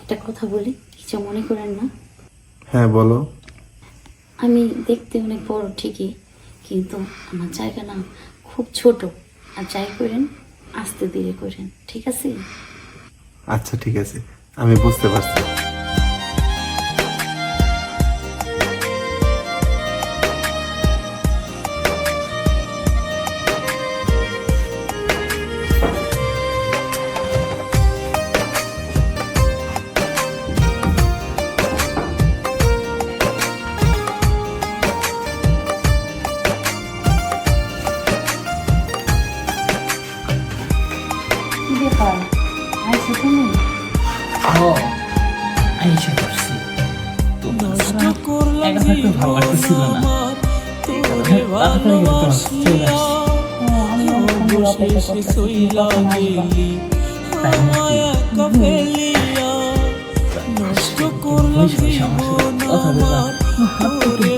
একটা কথা বলি, কিছু মনে করেন না। হ্যাঁ বলো। আমি দেখতে অনেক বড় ঠিকই, কিন্তু আমার জায়গা না খুব ছোট। আর যাই করেন আস্তে ধীরে করেন, ঠিক আছে? আচ্ছা ঠিক আছে, আমি বুঝতে পারছি। কি ব্যাপার, আইসো তুমি? আইসা করছি তোমার ছাড়া একা থাকতে ভালো লাগতেছিল না, এই কারণে তাড়াতাড়ি করে তোমার কাছে চলে আসছি। আমি অনেকক্ষণ ধরে অপেক্ষা করতেছি, তুমি কখন আসবা? তাই নাকি? বসে বসে আমার সাথে কথা বলবা, হাতটা একটু ধুয়ে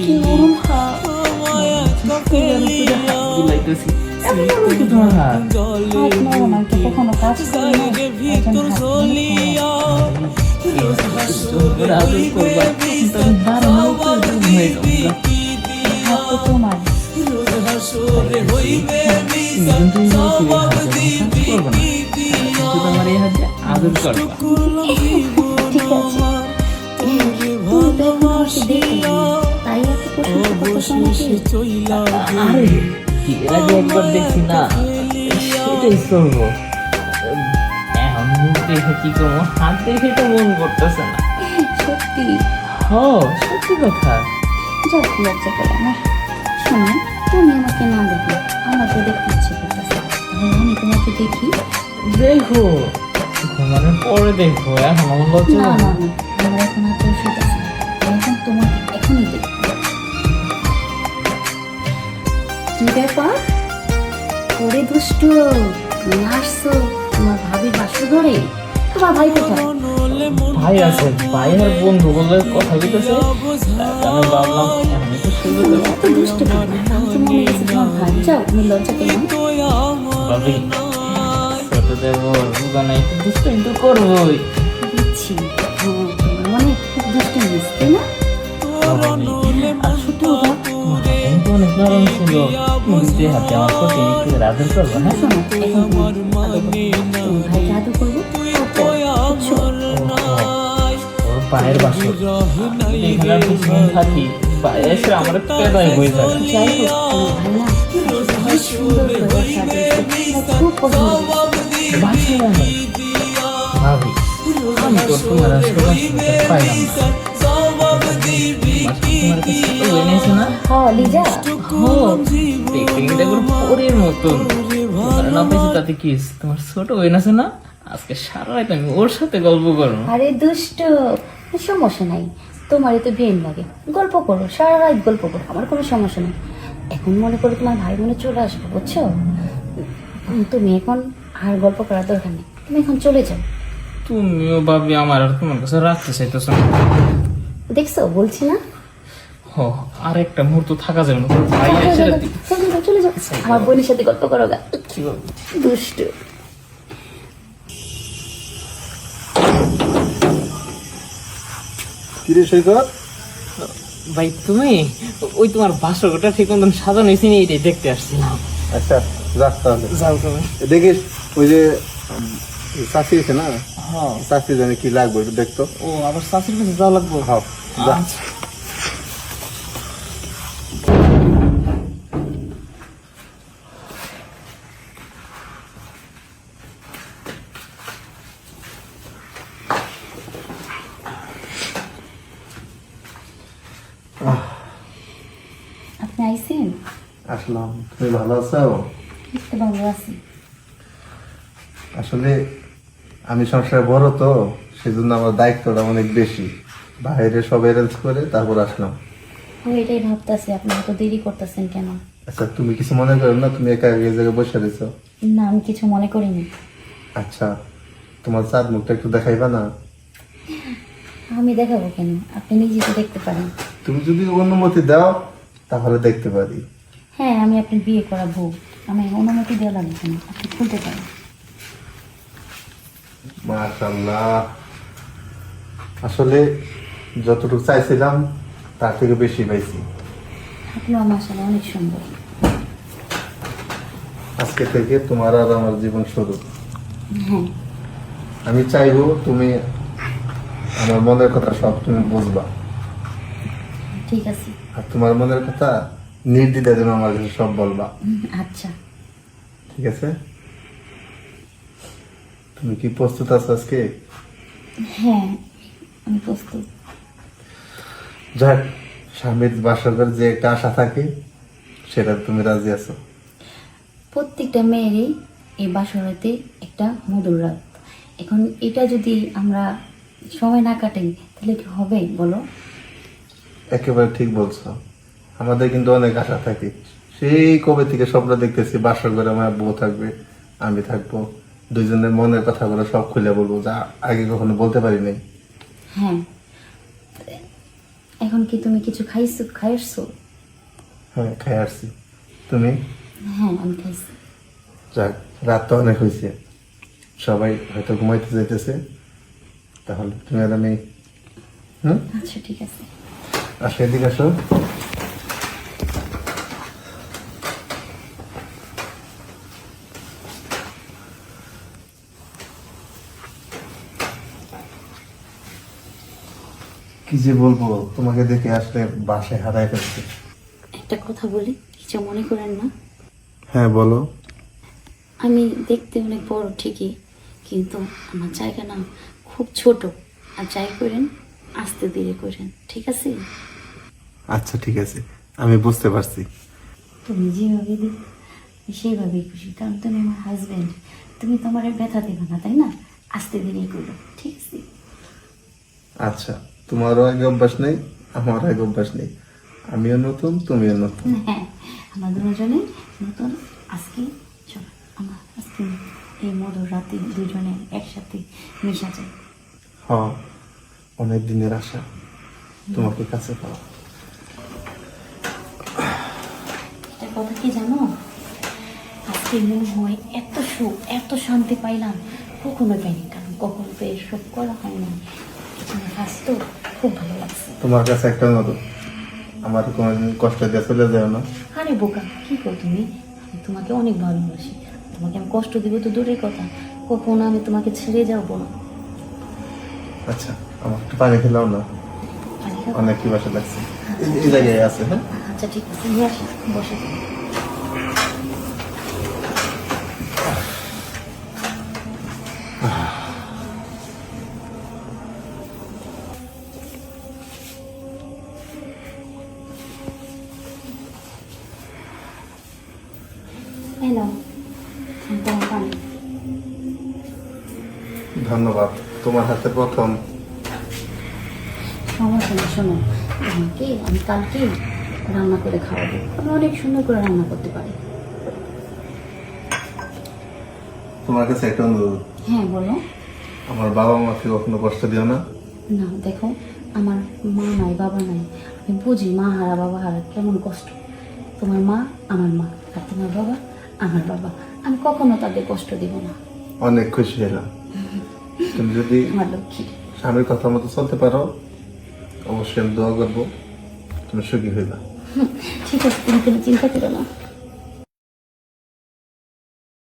কি নরম হাত। বুলাইতেছি, এমন নরম কি তোমার হাত? হাত নরম, আমি তো কখনো কাজ করি না, এখন হাত ওরা আদর করবা, তখন বারো মিনিট হয়ে যাবে। হাত তো তোমার। আমার এই হাতে আদর করবা। ঠিক আছে, তুমি তো এখন আমাকে দেখলে, তাই এত প্রশংসা করতেছো আমাকে? আরে এর আগে একবার দেখছি না, সেটাই করবো। এখন মুখ দেখে কি করবো, হাত দেখে তো মন করতেছে না। সত্যি? সত্যি কথা। যাক, লজ্জা পেলে না। শোনো, তুমি আমাকে না দেখো, আমার তো দেখতে ইচ্ছে করতেছে, তাহলে আমি তোমাকে দেখি। দেখো, ঘুমানোর পরে দেখো, এখন আমার লজ্জা না লাগে। না না, আমার এখন আর তোর সুখ আছে না, আমি এখন তোমাকে এখনই দেখবো। কি ব্যাপার? ওরে দুষ্ট, তুমি আসছো তোমার ভাবির বাসর ঘরে? তোমার ভাই কোথায়? ভাই আছে, ভাই আর বন্ধু বলে কথা বলতেছে, আমি ভাবলাম আমি তো শুরু তুমি এত দুষ্ট কেন? আমি তো মনে গেছে তোমার ভাই। যাও, তুমি লজ্জা পেলে না? ভাবি ছোট দেব বুঝানো একটু দুষ্ট একটু করবোই। দিচ্ছি। তোমার মনে খুব দুষ্ট মিস, তাই না? আর সত্যি কথা, তোমার হাতে তো অনেক নরম ছিল, তুমি যে হাতে আমার প্রতি একটু আদর করবো। হ্যাঁ, শোনো, এখন তুমি ভাইকে আদর করবো, তারপর বুঝছো? ওর পায়ের বাসর এখানে আর কিছুদিন থাকি, পায়ে এসে আমার পেদায় হয়ে যাবে। যাই হোক, তোমার ভাই না অনেক সুন্দর করে সাজিয়েছে, আমার খুব পছন্দ হয়েছে। বাসায় আমার ভাবি, আমি তো তোমার আসলে পাইলাম না। তোমার কাছে তো এনেছে না? হ্যাঁ, লিজা। দেখতে কিন্তু একবার পরের মতন। তোমার না পেয়েছি তাতে কি হয়েছে? তোমার ছোট বোন আছে না, আজকে সারা রাত আমি ওর সাথে গল্প করবো। আরে দুষ্ট, সমস্যা নাই, তোমারই তো ভেন লাগে, গল্প করো, সারা রাত গল্প করো, আমার কোনো সমস্যা নেই। এখন মনে করো তোমার ভাই বোনে চলে আসবে, বুঝছো? তুমি এখন আর গল্প করার দরকার নেই, তুমি এখন চলে যাও। তুমিও ভাবি আমার আর তোমার কাছে রাখতে চাইতেছ না। দেখছো, বলছি না? আর একটা মুহূর্ত থাকা যাবে না, তোর ভাই এসে রাতে- চলে যাও, চলে যাও, আমার বোনের সাথে গল্প করো গা। কি বলবো? দুষ্ট। কিরে সৈকত? ভাই তুমি ওই তোমার বাসরটা ঠিক মতন সাজানো হয়েছে এটাই দেখতে আসছিলাম। আচ্ছা রাখ তাহলে। যাও তুমি। দেখিস ওই যে চাষি আছে না, হ্যাঁ। চাষি জানে কি লাগবে একটু দেখতো। ও আবার শাশুর কাছে যাওয়া লাগবো। হ্যাঁ যা। আচ্ছা। আপনি আইসেন? আসলাম, তুমি ভালো আছো? একটু ভালো আছি। আসলে আমি সংসারে বড় তো, সেজন্য আমার দায়িত্বটা অনেক বেশি। বাইরে সব অ্যারেঞ্জ করে তারপর আসলাম। ও, এটাই ভাবতেছি আপনি এত দেরি করতেছেন কেন। আচ্ছা তুমি কিছু মনে করো না, তুমি একা এক জায়গায় বসে রয়েছো। না, আমি কিছু মনে করিনি। আচ্ছা তোমার চাঁদ মুখটা একটু দেখাইবা না? আমি দেখাবো কেন, আপনি নিজে তো দেখতে পারেন। তুমি যদি অনুমতি দাও তাহলে দেখতে পারি। হ্যাঁ, আমি আপনার বিয়ে করা বউ, আমি অনুমতি দেওয়া লাগবে না, আপনি খুলতে পারেন। মাশাআল্লাহ, আসলে যতটুকু চাইছিলাম তার থেকে বেশি পাইছি। আপনিও মাশাআল্লাহ অনেক সুন্দর। আজকে থেকে তোমার আর আমার জীবন শুরু। হ্যাঁ, আমি চাইবো তুমি আমার মনের কথা সব তুমি বুঝবা, ঠিক আছে। আর তোমার মনের কথা নির্দ্বিধায় তুমি আমার কাছে সব বলবা। আচ্ছা, ঠিক আছে? তুমি কি প্রস্তুত আছো আজকে? হ্যাঁ আমি প্রস্তুত। যাক, স্বামীর বাসরের যে একটা আশা থাকে সেটা তুমি রাজি আছো। প্রত্যেকটা মেয়েরই এই বাসরাতে একটা মধুর রাত। এখন এটা যদি আমরা সময় না কাটাই তাহলে কি হবে বলো? একেবারে ঠিক বলছো। আমাদের কিন্তু অনেক আশা থাকে, সেই কবে থেকে স্বপ্ন দেখতেছি বাসর ঘরে আমার বউ থাকবে, আমি থাকবো, দুইজনের মনের কথাগুলো সব খুলে বলবো, যা আগে কখনো বলতে পারি নাই। হ্যাঁ, এখন কি তুমি কিছু খাইছো? হ্যাঁ, খাই আসছি। তুমি? হ্যাঁ আমি খাইছি। যাক, রাত তো অনেক হয়েছে, সবাই হয়তো ঘুমাইতে যাইতেছে, তাহলে তুমি আর আমি আচ্ছা ঠিক আছে। আসো, এদিকে আসো। কি যে বলবো, তোমাকে দেখে আসলে বাসায় হারাই ফেলছি। একটা কথা বলি, কিছু মনে করেন না। হ্যাঁ বলো। আমি দেখতে অনেক বড় ঠিকই, কিন্তু আমার জায়গা না খুব ছোট। আর যাই করেন আস্তে ধীরে করেন, ঠিক আছে? আচ্ছা ঠিক আছে, আমি বুঝতে পারছি। তুমি যেভাবে দিই সেইভাবেই খুশি, কারণ তুমি আমার হাজব্যান্ড। তুমি তো আমার ব্যথা দেবে না, তাই না? আস্তে ধীরে করো, ঠিক আছে? আচ্ছা, তোমারও আগে অভ্যাস নেই, আমারও আগে অভ্যাস নেই। আমিও নতুন, তুমিও নতুন। হ্যাঁ, আমরা দুজনে নতুন। আজকে চলো আমরা আজকে এই মধুর রাতে দুজনে একসাথে মিশা যায়। হ, অনেক দিনের আশা তোমাকে কাছে পাওয়া। একটা কথা কি জানো, আজকে মনে হয় এত সুখ এত শান্তি পাইলাম, কখনো পাইনি। কারণ কখনো তো এসব করা হয় না। এখানে কাজ তো খুব ভালো লাগছে। তোমার কাছে একটা অনুরোধ, আমার কোনোদিন কষ্ট দিয়ে চলে যাও না। আরে বোকা, কি কর তুমি? আমি তোমাকে অনেক ভালোবাসি। তোমাকে আমি কষ্ট দিব তো দূরের কথা, কখনো আমি তোমাকে ছেড়ে যাবো না। আচ্ছা, আমার একটু পানি খেলাও না, পানি খাবো? অনেক কি বাসা লাগছে। এই জায়গায় আছে। হ্যাঁ, আচ্ছা ঠিক আছে, নিয়ে আসি, বসে। হ্যালো, তোমার পানি। ধন্যবাদ। তোমার হাতে প্রথম। সমস্যা নেই, শোনো, তোমাকে আমি কালকে রান্না করে খাওয়াবো। আমি অনেক সুন্দর করে রান্না করতে পারি। তোমার কাছে একটা অনুরোধ, হ্যাঁ বলো। আমার বাবা মাকে কখনো কষ্ট দিও না। না দেখো, আমার মা নাই বাবা নাই, আমি বুঝি মা হারা বাবা হারা কেমন কষ্ট। তোমার মা আমার মা, আর তোমার বাবা আমার বাবা। আমি কখনো তাদের কষ্ট দিব না। অনেক খুশি হলাম। তুমি যদি আমার লক্ষ্মী। স্বামীর কথা মতো চলতে পারো, অবশ্যই আমি দোয়া করবো তুমি সুখী হইবা। ঠিক আছে, তুমি কোনো চিন্তা করো না।